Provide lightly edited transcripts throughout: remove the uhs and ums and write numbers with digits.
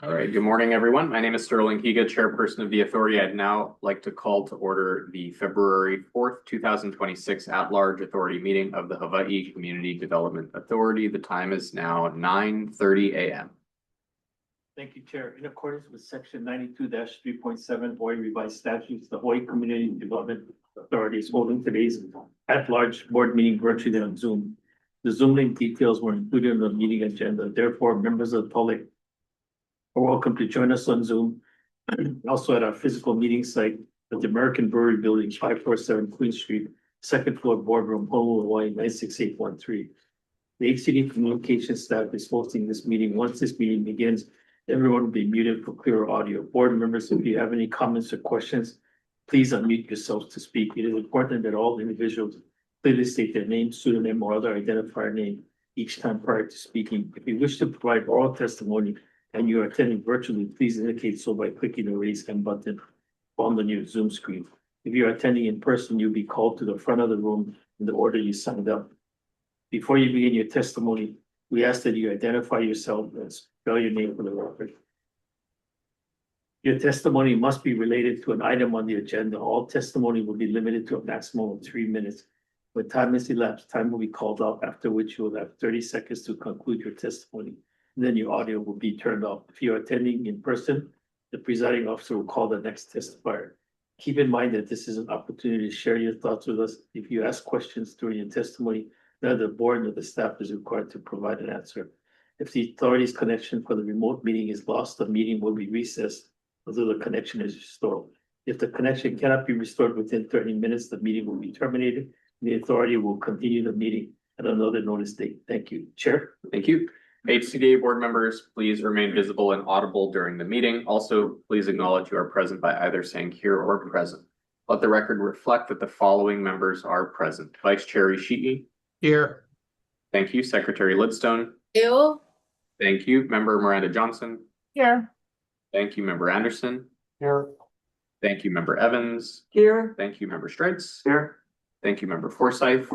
All right, good morning, everyone. My name is Sterling Higa, Chairperson of the Authority. I'd now like to call to order the February 4th, 2026 at-large Authority meeting of the Hawaii Community Development Authority. The time is now 9:30 a.m. Thank you, Chair. In accordance with Section 92-3.7 Hawaii Revised Statutes, the Hawaii Community Development Authority is holding today's at-large board meeting virtually on Zoom. The Zoom link details were included in the meeting agenda. Therefore, members of the public are welcome to join us on Zoom. Also at our physical meeting site at the American Brewery Building, 547 Queen Street, second floor boardroom, Honolulu, Hawaii, 96813. The HCD communications staff is hosting this meeting. Once this meeting begins, everyone will be muted for clearer audio. Board members, if you have any comments or questions, please unmute yourselves to speak. It is important that all individuals clearly state their name, pseudonym, or other identifier name each time prior to speaking. If you wish to provide oral testimony and you are attending virtually, please indicate so by clicking the raise hand button on the new Zoom screen. If you are attending in person, you'll be called to the front of the room in the order you signed up. Before you begin your testimony, we ask that you identify yourself and spell your name for the record. Your testimony must be related to an item on the agenda. All testimony will be limited to a maximum of 3 minutes. When time is elapsed, time will be called up, after which you will have 30 seconds to conclude your testimony. And then your audio will be turned off. If you are attending in person, the presiding officer will call the next testifier. Keep in mind that this is an opportunity to share your thoughts with us. If you ask questions during your testimony, neither the board nor the staff is required to provide an answer. If the authority's connection for the remote meeting is lost, the meeting will be recessed until the connection is restored. If the connection cannot be restored within 30 minutes, the meeting will be terminated. The authority will continue the meeting at another notice date. Thank you. Chair. Thank you. HCDA board members, please remain visible and audible during the meeting. Also, please acknowledge you are present by either saying here or present. Let the record reflect that the following members are present. Vice Chair Ishii. Here. Thank you. Secretary Lidstone. Here. Thank you. Member Miranda Johnson. Here. Thank you. Member Anderson. Here. Thank you. Member Evans. Here. Thank you. Member Strites. Here. Thank you. Member Forsyth.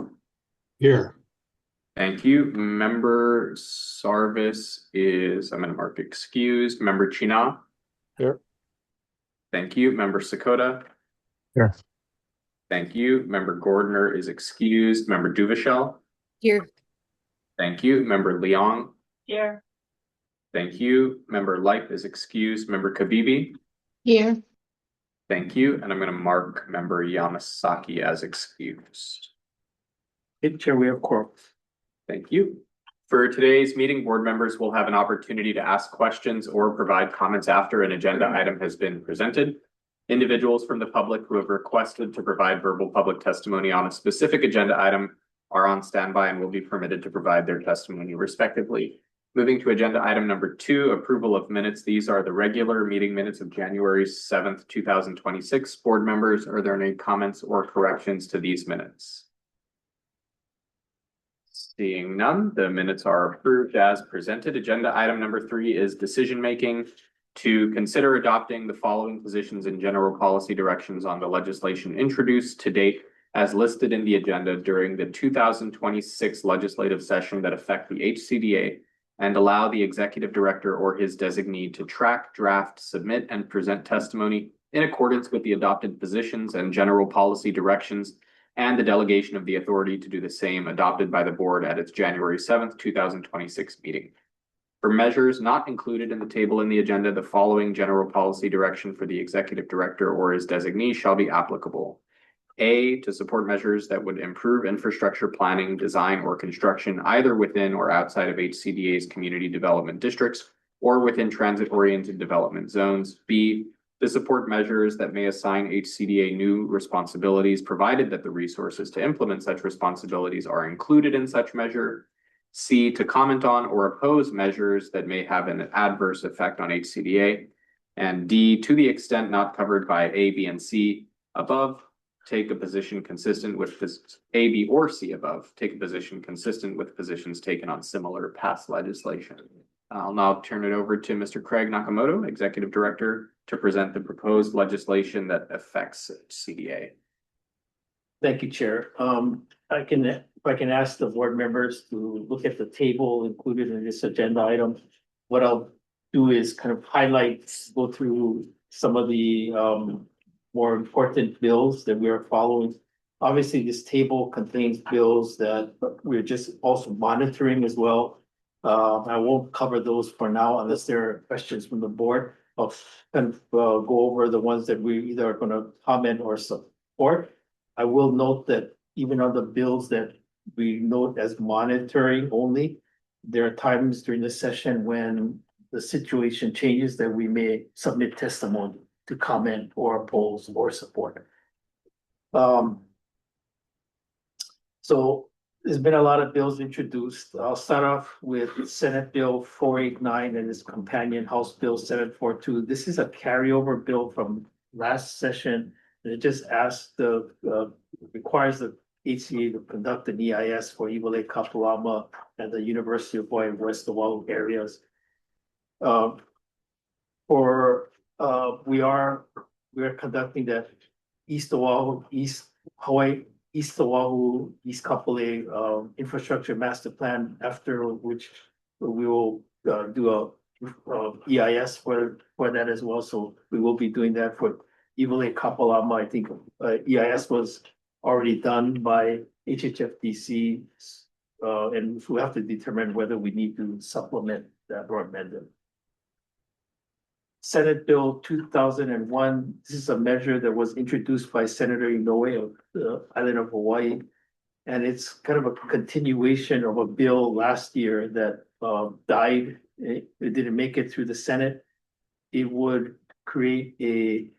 Here. Thank you. Member Sarvis is, I'm going to mark excused. Member China. Here. Thank you. Member Sakota. Here. Thank you. Member Gordner is excused. Member Duvashel. Here. Thank you. Member Leong. Here. Thank you. Member Lipe is excused. Member Kabibi. Here. Thank you. And I'm going to mark Member Yamasaki as excused. Hey, Chair, we have quorum. Thank you. For today's meeting, board members will have an opportunity to ask questions or provide comments after an agenda item has been presented. Individuals from the public who have requested to provide verbal public testimony on a specific agenda item are on standby and will be permitted to provide their testimony respectively. Moving to agenda item number 2, approval of minutes. These are the regular meeting minutes of January 7th, 2026. Board members, are there any comments or corrections to these minutes? Seeing none, the minutes are approved as presented. Agenda item number 3 is decision making to consider adopting the following positions and general policy directions on the legislation introduced to date as listed in the agenda during the 2026 legislative session that affect the HCDA, and allow the executive director or his designee to track, draft, submit, and present testimony in accordance with the adopted positions and general policy directions, and the delegation of the authority to do the same adopted by the board at its January 7th, 2026 meeting. For measures not included in the table in the agenda, the following general policy direction for the executive director or his designee shall be applicable. A, to support measures that would improve infrastructure planning, design, or construction either within or outside of HCDA's community development districts or within transit-oriented development zones. B, to support measures that may assign HCDA new responsibilities, provided that the resources to implement such responsibilities are included in such measure. C, to comment on or oppose measures that may have an adverse effect on HCDA. And D, to the extent not covered by A, B, and C above, take a position consistent with A, B, or C above, take a position consistent with positions taken on similar past legislation. I'll now turn it over to Mr. Craig Nakamoto, Executive Director, to present the proposed legislation that affects CDA. Thank you, Chair. If I can ask the board members to look at the table included in this agenda item. What I'll do is kind of highlight, go through some of the more important bills that we are following. Obviously, this table contains bills that we're just also monitoring as well. I won't cover those for now unless there are questions from the board. I'll kind of go over the ones that we either are gonna comment or support. I will note that even on the bills that we note as monitoring only, there are times during the session when the situation changes that we may submit testimony to comment or oppose or support. So there's been a lot of bills introduced. I'll start off with Senate Bill 489 and its companion House Bill 742. This is a carryover bill from last session. And it just asks requires the HCA to conduct an EIS for Iwale, Kapalama, and the University of Hawaii West Oahu areas. We are conducting that East Oahu, East Hawaii, East Oahu, East Kapolei infrastructure master plan, after which we will do a EIS for that as well. So we will be doing that for Iwale Kapalama. I think EIS was already done by HHFDC, and we'll have to determine whether we need to supplement that or amend it. Senate Bill 2001. This is a measure that was introduced by Senator Inoue of the island of Hawaii. And it's kind of a continuation of a bill last year that died. It didn't make it through the Senate. It would create a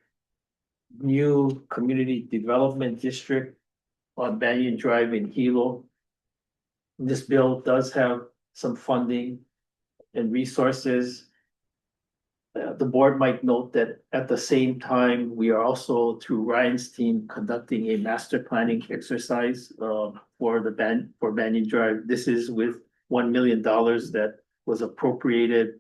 new community development district on Banyan Drive in Hilo. This bill does have some funding and resources. The board might note that at the same time, we are also, through Ryan's team, conducting a master planning exercise for Banyan Drive. This is with $1 million that was appropriated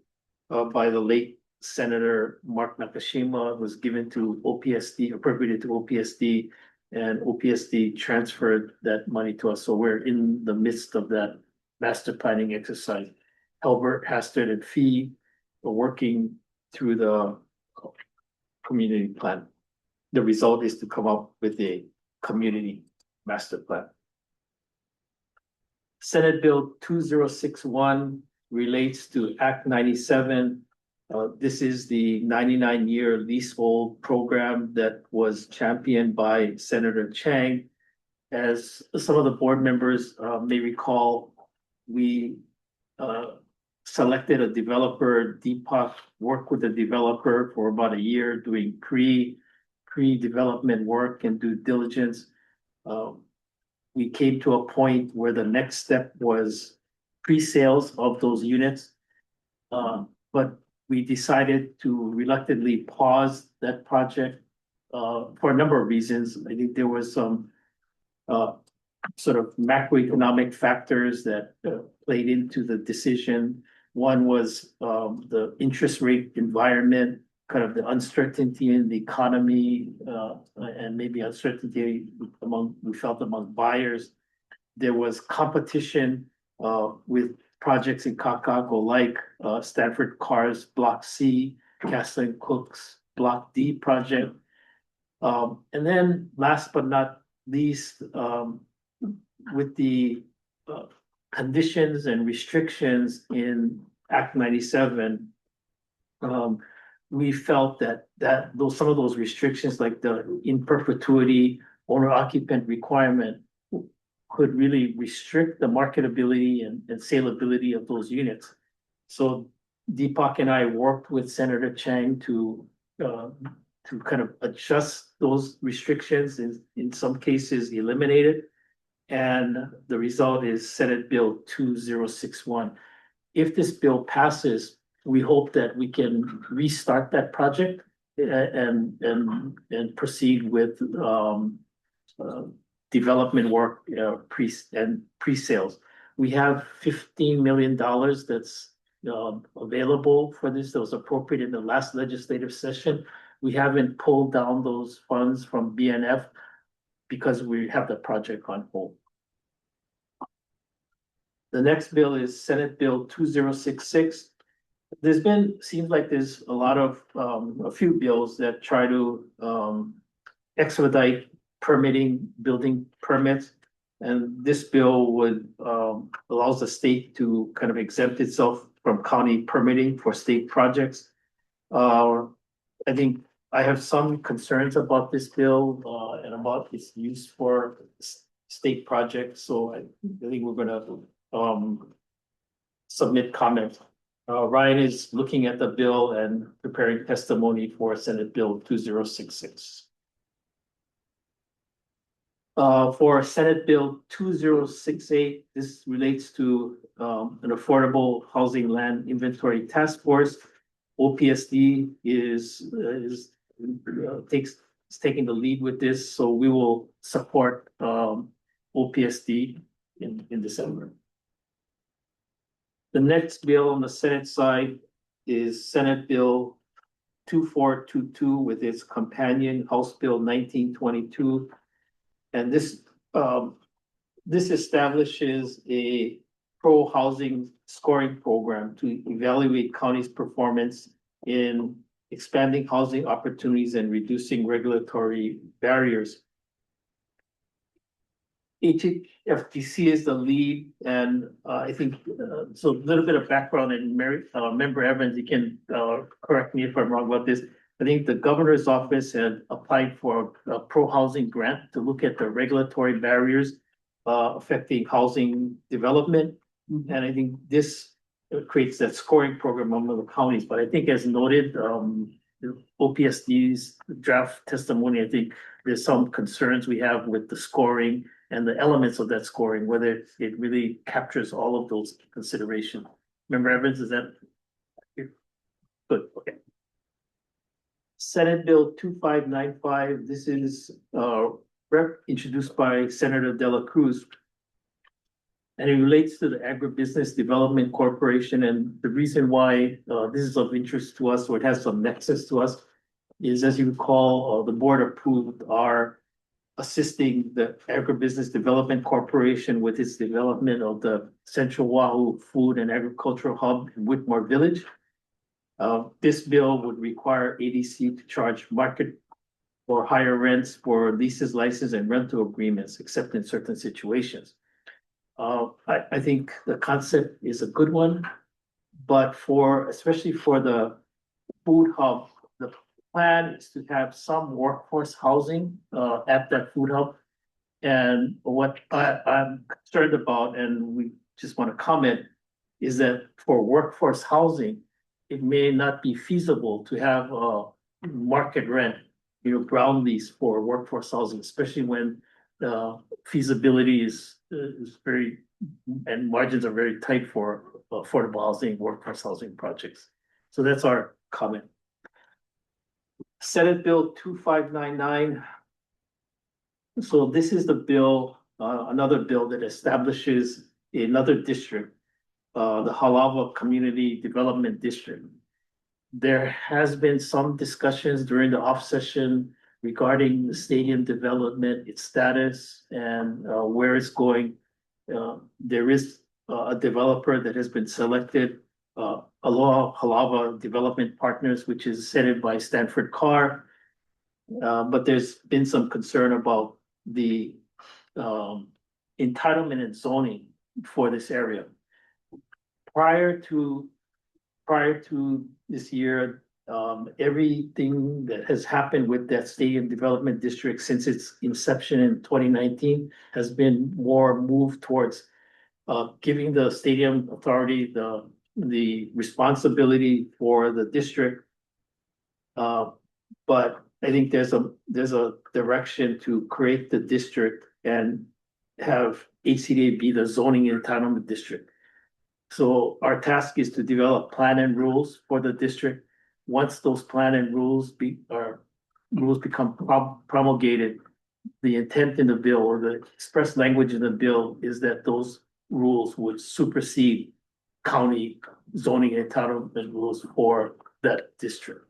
by the late Senator Mark Nakashima. Was given to OPSD, appropriated to OPSD, and OPSD transferred that money to us. So we're in the midst of that master planning exercise. Albert, Hastert, and Fee are working through the community plan. The result is to come up with a community master plan. Senate Bill 2061 relates to Act 97. This is the 99-year leasehold program that was championed by Senator Chang. As some of the board members may recall, we selected a developer. Deepak worked with the developer for about a year doing pre-development work and due diligence. We came to a point where the next step was pre-sales of those units. But we decided to reluctantly pause that project for a number of reasons. I think there was some sort of macroeconomic factors that played into the decision. One was the interest rate environment, kind of the uncertainty in the economy, and maybe uncertainty we felt among buyers. There was competition with projects in Kakaako like Stanford Cars Block C, Castle & Cook's Block D project. And then last but not least, with the conditions and restrictions in Act 97, we felt that some of those restrictions, like the in perpetuity owner occupant requirement, could really restrict the marketability and saleability of those units. So Deepak and I worked with Senator Chang to kind of adjust those restrictions, in some cases eliminate it. And the result is Senate Bill 2061. If this bill passes, we hope that we can restart that project and proceed with development work pre-sales. We have $15 million that's available for this, that was appropriated in the last legislative session. We haven't pulled down those funds from BNF. because we have the project on hold. The next bill is Senate Bill 2066. Seems like there's a lot of, a few bills that try to, expedite permitting, building permits. And this bill would, allows the state to kind of exempt itself from county permitting for state projects. I think I have some concerns about this bill, and about its use for state projects, so I think we're gonna, submit comments. Ryan is looking at the bill and preparing testimony for Senate Bill 2066. For Senate Bill 2068, this relates to an affordable housing land inventory task force. OPSD is taking the lead with this, so we will support OPSD in December. The next bill on the Senate side is Senate Bill 2422 with its companion House Bill 1922. And this establishes a pro-housing scoring program to evaluate county's performance in expanding housing opportunities and reducing regulatory barriers. HFTC is the lead, and I think so. A little bit of background, and Member Evans, you can correct me if I'm wrong about this. I think the governor's office had applied for a pro-housing grant to look at the regulatory barriers affecting housing development. And I think this creates that scoring program among the counties. But I think as noted, OPSD's draft testimony, I think there's some concerns we have with the scoring and the elements of that scoring, whether it really captures all of those considerations. Member Evans, is that good? Okay. Senate Bill 2595, this is introduced by Senator De La Cruz. And it relates to the Agribusiness Development Corporation. And the reason why this is of interest to us, or it has some nexus to us, is, as you recall, the board approved our assisting the Agribusiness Development Corporation with its development of the Central Wahoo Food and Agricultural Hub in Whitmore Village. This bill would require ADC to charge market or higher rents for leases, licenses, and rental agreements, except in certain situations. I think the concept is a good one, but especially for the food hub, the plan is to have some workforce housing at that food hub. And what I'm concerned about, and we just want to comment, is that for workforce housing, it may not be feasible to have a market rent, ground lease for workforce housing, especially when feasibility is very, and margins are very tight for affordable housing, workforce housing projects. So that's our comment. Senate Bill 2599. So this is the bill, another bill that establishes another district, the Halawa Community Development District. There has been some discussions during the off session regarding the stadium development, its status, and where it's going. There is a developer that has been selected, Aloha Halawa Development Partners, which is headed by Stanford Carr. But there's been some concern about the entitlement and zoning for this area. Prior to this year, everything that has happened with that stadium development district since its inception in 2019 has been more moved towards giving the stadium authority the responsibility for the district. But I think there's a direction to create the district and have HCDA be the zoning entitlement district. So our task is to develop plan and rules for the district. Once those plan and rules become promulgated, the intent in the bill, or the express language in the bill, is that those rules would supersede county zoning entitlement rules for that district.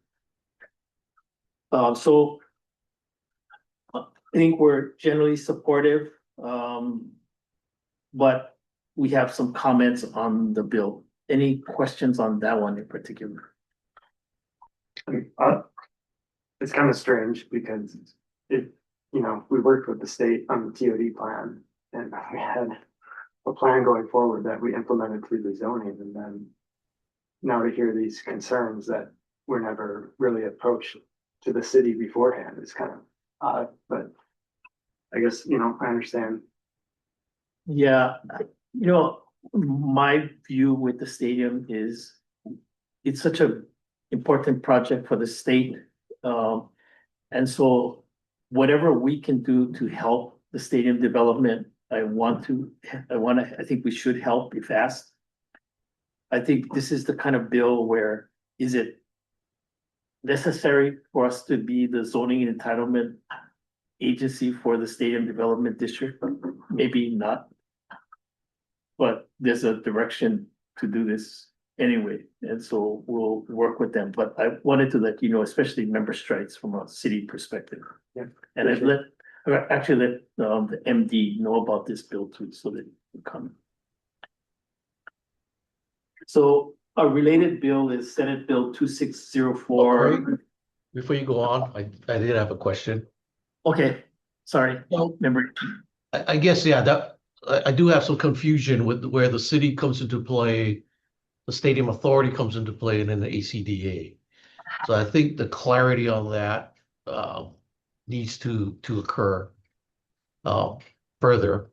So I think we're generally supportive, but we have some comments on the bill. Any questions on that one in particular? It's kind of strange because we worked with the state on the TOD plan and we had a plan going forward that we implemented through the zoning, and then now to hear these concerns that were never really approached to the city beforehand is kind of odd, but I guess, I understand. Yeah, my view with the stadium is it's such a important project for the state. And so whatever we can do to help the stadium development, I think we should help if asked. I think this is the kind of bill where, is it necessary for us to be the zoning and entitlement agency for the stadium development district? Maybe not. But there's a direction to do this anyway, and so we'll work with them. But I wanted to let you know, especially member strides from a city perspective. Yeah. And I actually let the MD know about this bill too, so that it come. So a related bill is Senate Bill 2604. Okay. Before you go on, I did have a question. Okay, sorry, Well, member. I guess, yeah, that I do have some confusion with where the city comes into play, the stadium authority comes into play, and then the ACDA. So I think the clarity on that needs to occur further.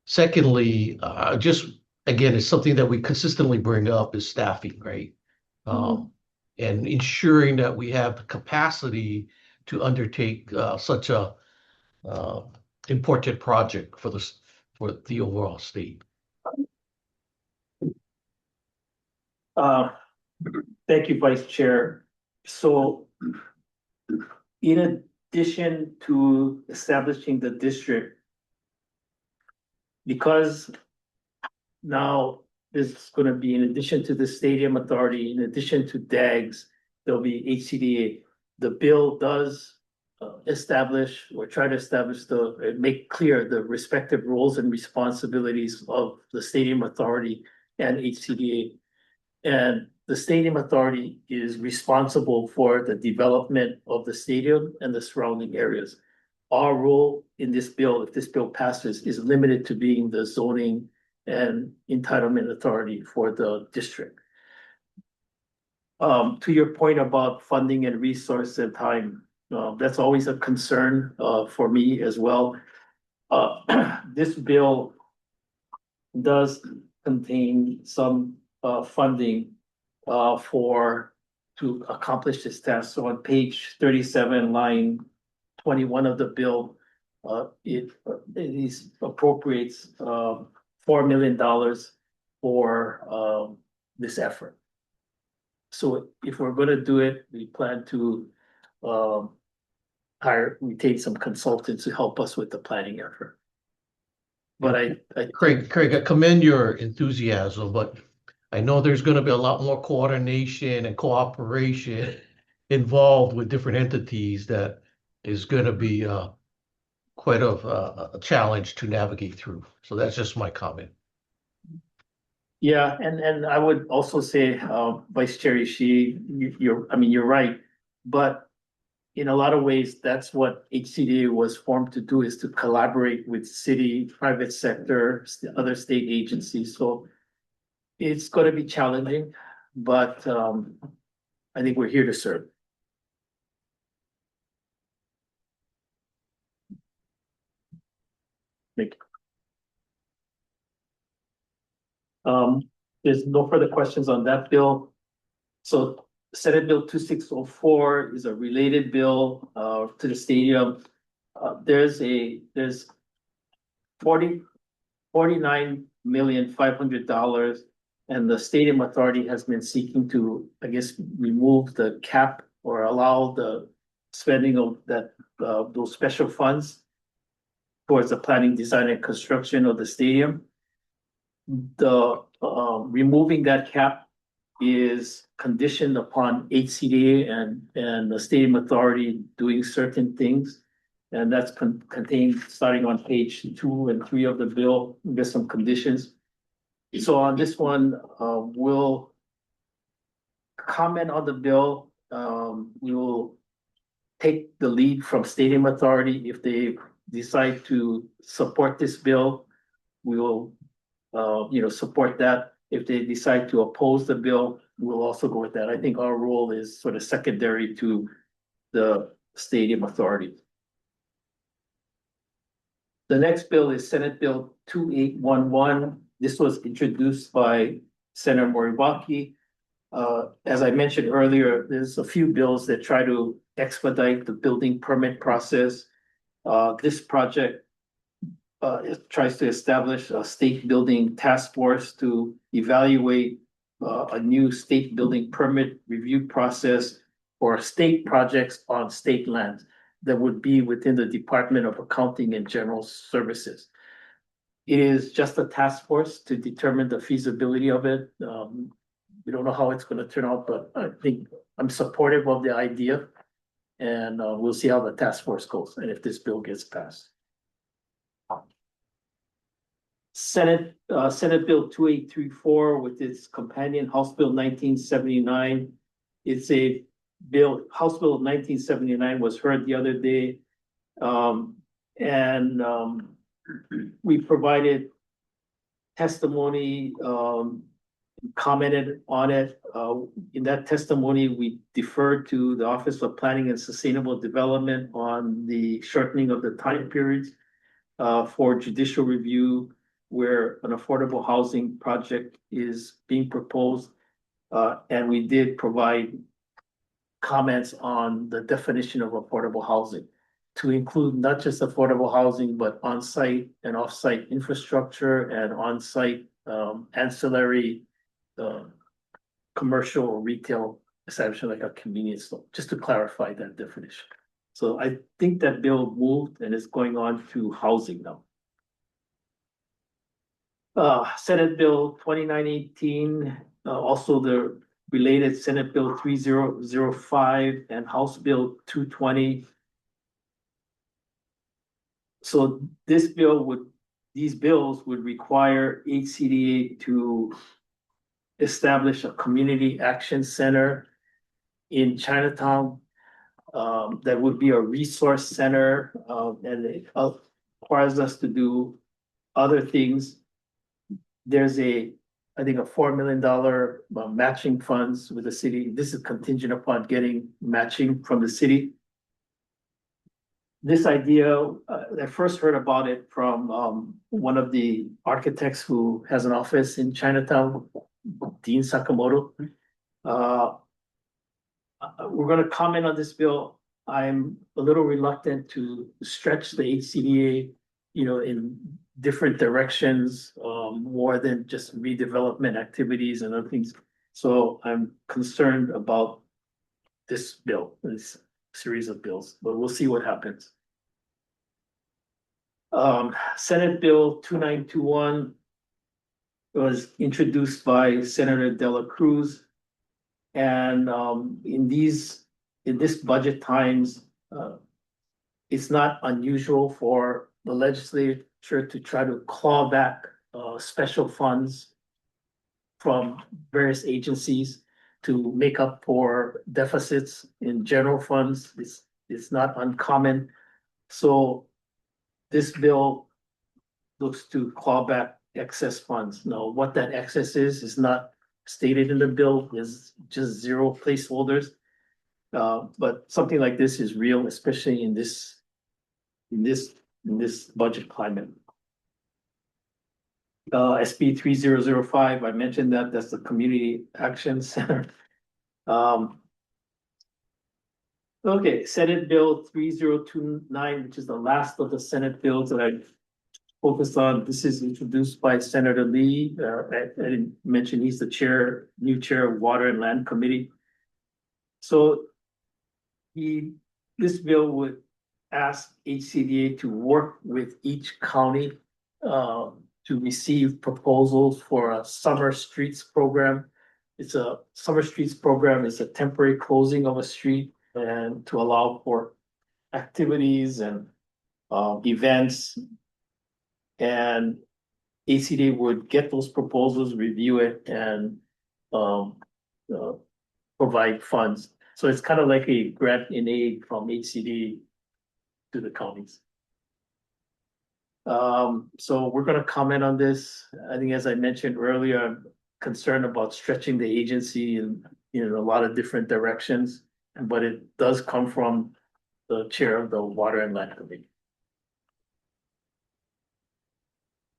Secondly, just again, it's something that we consistently bring up is staffing, right? And ensuring that we have the capacity to undertake such a important project for the overall state. Thank you, Vice Chair. So in addition to establishing the district, because now this is going to be in addition to the stadium authority, in addition to DAGs, there'll be HCDA. The bill does establish or try to establish make clear the respective roles and responsibilities of the stadium authority and HCDA. And the stadium authority is responsible for the development of the stadium and the surrounding areas. Our role in this bill, if this bill passes, is limited to being the zoning and entitlement authority for the district. To your point about funding and resource and time, that's always a concern for me as well. This bill does contain some funding to accomplish this task. So on page 37, line 21 of the bill, it appropriates $4 million for this effort. So if we're going to do it, we plan to retain some consultants to help us with the planning effort. But Craig, I commend your enthusiasm, but I know there's going to be a lot more coordination and cooperation involved with different entities that is going to be quite a challenge to navigate through. So that's just my comment. Yeah, and I would also say, Vice Chair Ishii, you're right, but in a lot of ways, that's what HCDA was formed to do, is to collaborate with city, private sector, other state agencies. So it's going to be challenging, but I think we're here to serve. Thank you. There's no further questions on that bill. So Senate Bill 2604 is a related bill to the stadium. There's $49,500,000, and the stadium authority has been seeking to, I guess, remove the cap or allow the spending of those special funds towards the planning, design, and construction of the stadium. The removing that cap is conditioned upon HCDA and the stadium authority doing certain things. And that's contained starting on page 2 and 3 of the bill. There's some conditions. So on this one, we'll comment on the bill. We will take the lead from Stadium Authority. If they decide to support this bill, we will, support that. If they decide to oppose the bill, we'll also go with that. I think our role is sort of secondary to the Stadium Authority. The next bill is Senate Bill 2811. This was introduced by Senator Moriwaki. As I mentioned earlier, there's a few bills that try to expedite the building permit process. This project it tries to establish a state building task force to evaluate a new state building permit review process for state projects on state lands that would be within the Department of Accounting and General Services. It is just a task force to determine the feasibility of it. We don't know how it's going to turn out, but I think I'm supportive of the idea. And we'll see how the task force goes and if this bill gets passed. Senate Bill 2834 with its companion House Bill 1979. It's a bill, House Bill 1979 was heard the other day. We provided testimony, commented on it. In that testimony, we deferred to the Office of Planning and Sustainable Development on the shortening of the time periods for judicial review where an affordable housing project is being proposed. And we did provide comments on the definition of affordable housing to include not just affordable housing, but on-site and off-site infrastructure and on-site ancillary commercial or retail establishment like a convenience store, just to clarify that definition. So I think that bill moved and is going on to housing now. Senate Bill 2918, also the related Senate Bill 3005 and House Bill 220. So these bills would require HCDA to establish a community action center in Chinatown. That would be a resource center, and it requires us to do other things. There's I think a $4 million matching funds with the city. This is contingent upon getting matching from the city. This idea, I first heard about it from one of the architects who has an office in Chinatown, Dean Sakamoto. We're going to comment on this bill. I'm a little reluctant to stretch the HCDA, in different directions, more than just redevelopment activities and other things. So I'm concerned about this bill, this series of bills, but we'll see what happens. Senate Bill 2921 was introduced by Senator Dela Cruz. And in this budget times, it's not unusual for the legislature to try to claw back special funds from various agencies to make up for deficits in general funds. It's not uncommon. So this bill looks to claw back excess funds. Now, what that excess is not stated in the bill, is just zero placeholders. But something like this is real, especially in this budget climate. SB 3005, I mentioned that's the Community Action Center. Okay, Senate Bill 3029, which is the last of the Senate bills that I focused on. This is introduced by Senator Lee. I didn't mention he's the new chair of Water and Land Committee. So this bill would ask HCDA to work with each county to receive proposals for a summer streets program. Summer streets program is a temporary closing of a street and to allow for activities and events. And HCDA would get those proposals, review it, and uh, provide funds. So it's kind of like a grant in aid from HCD to the counties. So we're gonna comment on this. I think, as I mentioned earlier, I'm concerned about stretching the agency in a lot of different directions, but it does come from the chair of the Water and Land Committee.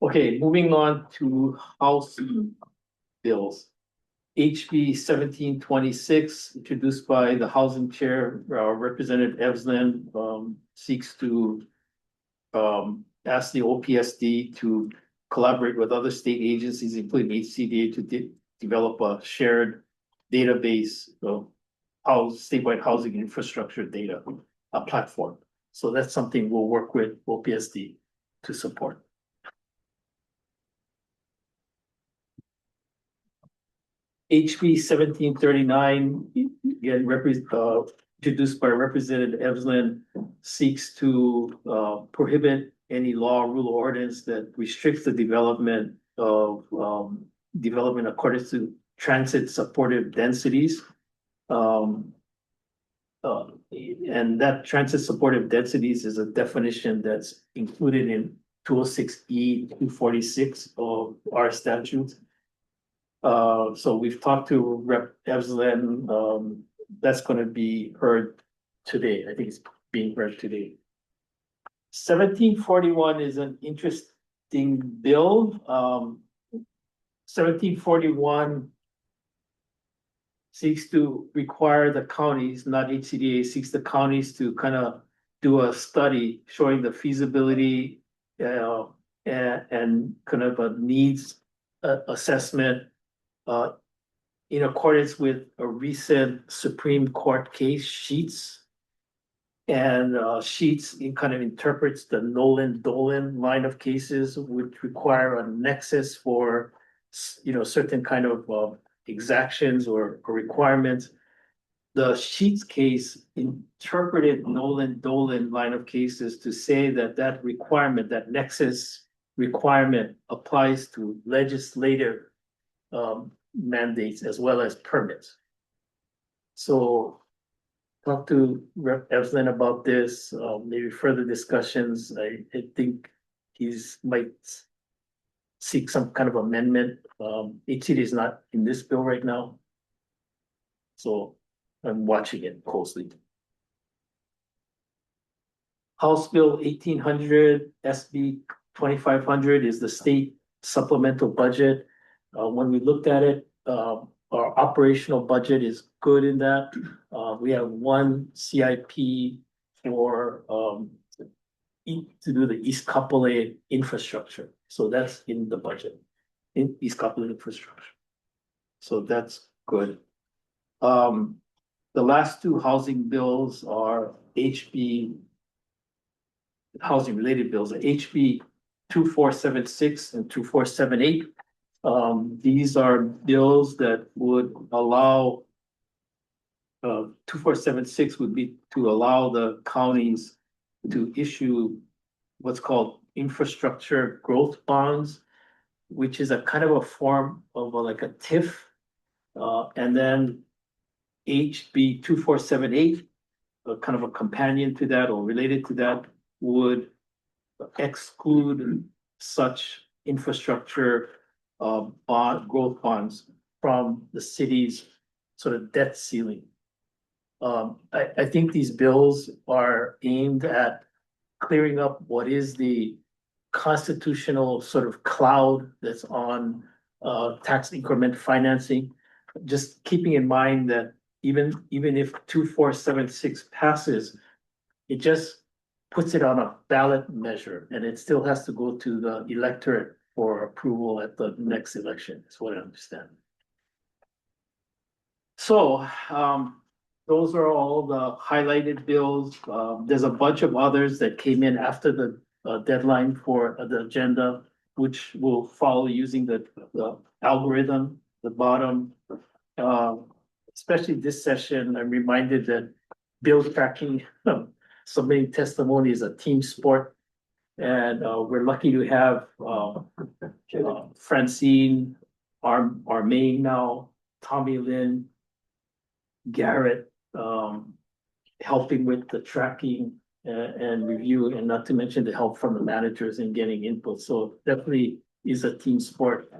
Okay, moving on to House bills. HB 1726, introduced by the Housing Chair, Representative Evelyn, seeks to ask the OPSD to collaborate with other state agencies, including HCDA, to develop a shared database of statewide housing infrastructure data, a platform. So that's something we'll work with OPSD to support. HB 1739, again, introduced by Representative Evelyn, seeks to prohibit any law, rule, or ordinance that restricts the development of development according to transit supportive densities. And that transit supportive densities is a definition that's included in 206E 246 of our statutes. So we've talked to Rep. Evelyn, that's gonna be heard today. I think it's being heard today. 1741 is an interesting bill. 1741 seeks to require the counties, not HCDA, seeks the counties to kind of do a study showing the feasibility and kind of a needs assessment in accordance with a recent Supreme Court case, Sheets. And Sheets kind of interprets the Nolan-Dolan line of cases, which require a nexus for, certain kind of exactions or requirements. The Sheets case interpreted Nolan-Dolan line of cases to say that requirement, that nexus requirement, applies to legislative mandates as well as permits. So talk to Rep. Evelyn about this, maybe further discussions. I think might seek some kind of amendment. HCD is not in this bill right now. So I'm watching it closely. House Bill 1800, SB 2500 is the state supplemental budget. When we looked at it, our operational budget is good in that. We have one CIP for to do the East Kapolei infrastructure. So that's in the budget, in East Kapolei infrastructure. So that's good. The last two housing bills are housing related bills, HB 2476 and 2478. These are bills that would allow 2476 would be to allow the counties to issue what's called infrastructure growth bonds, which is a kind of a form of like a TIF. And then HB 2478, kind of a companion to that or related to that, would exclude such infrastructure growth bonds from the city's sort of debt ceiling. I think these bills are aimed at clearing up what is the constitutional sort of cloud that's on tax increment financing. Just keeping in mind that even if 2476 passes, it just puts it on a ballot measure and it still has to go to the electorate for approval at the next election, is what I understand. So those are all the highlighted bills. There's a bunch of others that came in after the deadline for the agenda, which will follow using the algorithm, the bottom. Especially this session, I'm reminded that bill tracking, submitting testimony is a team sport. And we're lucky to have Francine, our main now, Tommy Lynn, Garrett, helping with the tracking and review, and not to mention the help from the managers in getting input. So definitely is a team sport,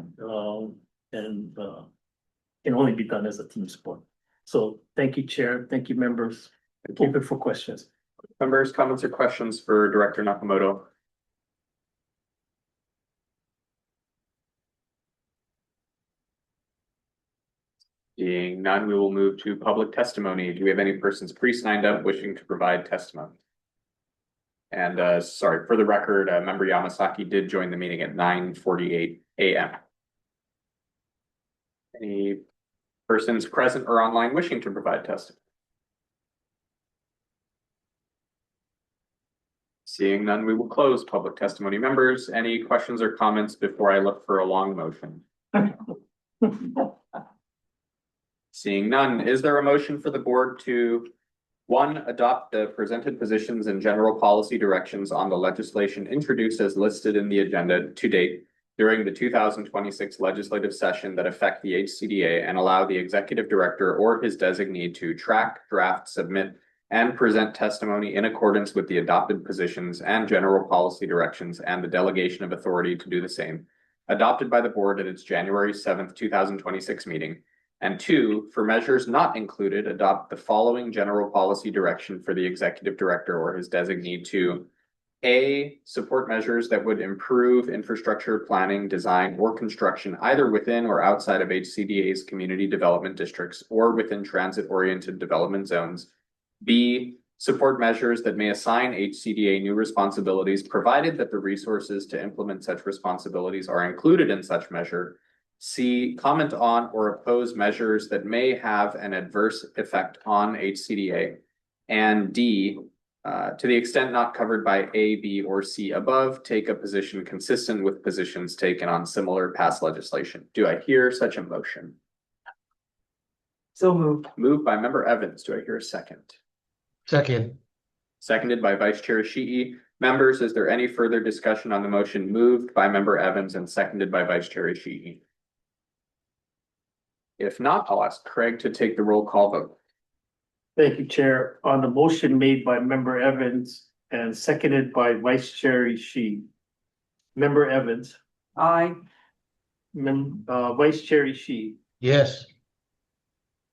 and can only be done as a team sport. So thank you, Chair. Thank you, members. Open for questions. Members, comments or questions for Director Nakamoto? Seeing none, we will move to public testimony. Do we have any persons pre-signed up wishing to provide testimony? And sorry, for the record, Member Yamasaki did join the meeting at 9:48 a.m. Any persons present or online wishing to provide testimony? Seeing none, we will close public testimony. Members, any questions or comments before I look for a long motion? Seeing none, is there a motion for the board to, one, adopt the presented positions and general policy directions on the legislation introduced as listed in the agenda to date during the 2026 legislative session that affect the HCDA, and allow the executive director or his designee to track, draft, submit, and present testimony in accordance with the adopted positions and general policy directions and the delegation of authority to do the same, adopted by the board at its January 7th, 2026 meeting. And two, for measures not included, adopt the following general policy direction for the executive director or his designee to: A, support measures that would improve infrastructure planning, design, or construction either within or outside of HCDA's community development districts or within transit-oriented development zones. B, support measures that may assign HCDA new responsibilities, provided that the resources to implement such responsibilities are included in such measure. C, comment on or oppose measures that may have an adverse effect on HCDA. And D, to the extent not covered by A, B, or C above, take a position consistent with positions taken on similar past legislation. Do I hear such a motion? So moved. Moved by Member Evans. Do I hear a second? Second. Seconded by Vice Chair Ishii. Members, is there any further discussion on the motion moved by Member Evans and seconded by Vice Chair Ishii? If not, I'll ask Craig to take the roll call vote. Thank you, Chair. On the motion made by Member Evans and seconded by Vice Chair Ishii. Member Evans. Aye. Vice Chair Ishii. Yes.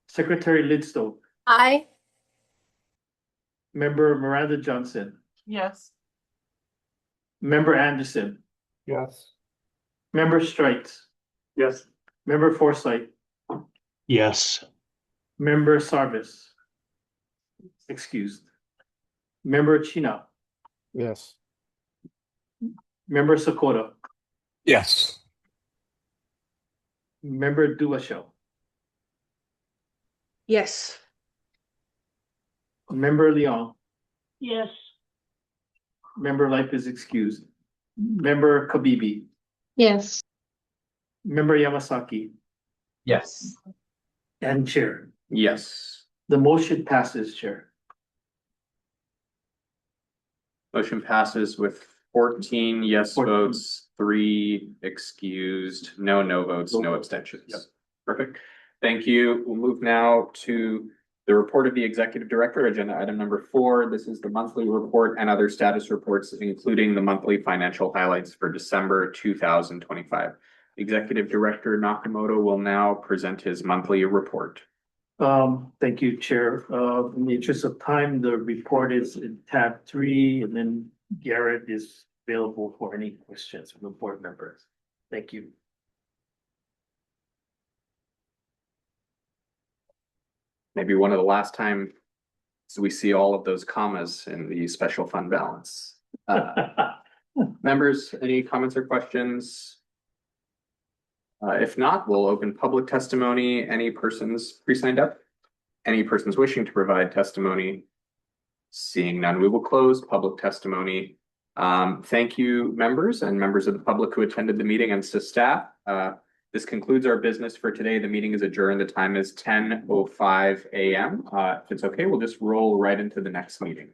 Secretary Lidstone. Aye. Member Miranda Johnson. Yes. Member Anderson. Yes. Member Strites. Yes. Member Forsythe. Yes. Member Sarvis. Excused. Member Chino. Yes. Member Sakota. Yes. Member Duwashel. Yes. Member Leon. Yes. Member Life is excused. Member Kabibi. Yes. Member Yamasaki. Yes. And Chair. Yes. The motion passes, Chair. Motion passes with 14 yes 14. votes, 3 excused, no votes, no abstentions. Yep. Perfect. Thank you. We'll move now to the report of the executive director, agenda item number 4. This is the monthly report and other status reports, including the monthly financial highlights for December 2025. Executive Director Nakamoto will now present his monthly report. Thank you, Chair. In the interest of time, the report is in tab 3, and then Garrett is available for any questions from the board members. Thank you. Maybe one of the last times we see all of those commas in the special fund balance. Members, any comments or questions? If not, we'll open public testimony. Any persons pre-signed up? Any persons wishing to provide testimony? Seeing none, we will close public testimony. Thank you, members and members of the public who attended the meeting, and to staff. This concludes our business for today. The meeting is adjourned. The time is 10:05 a.m. If it's okay, we'll just roll right into the next meeting.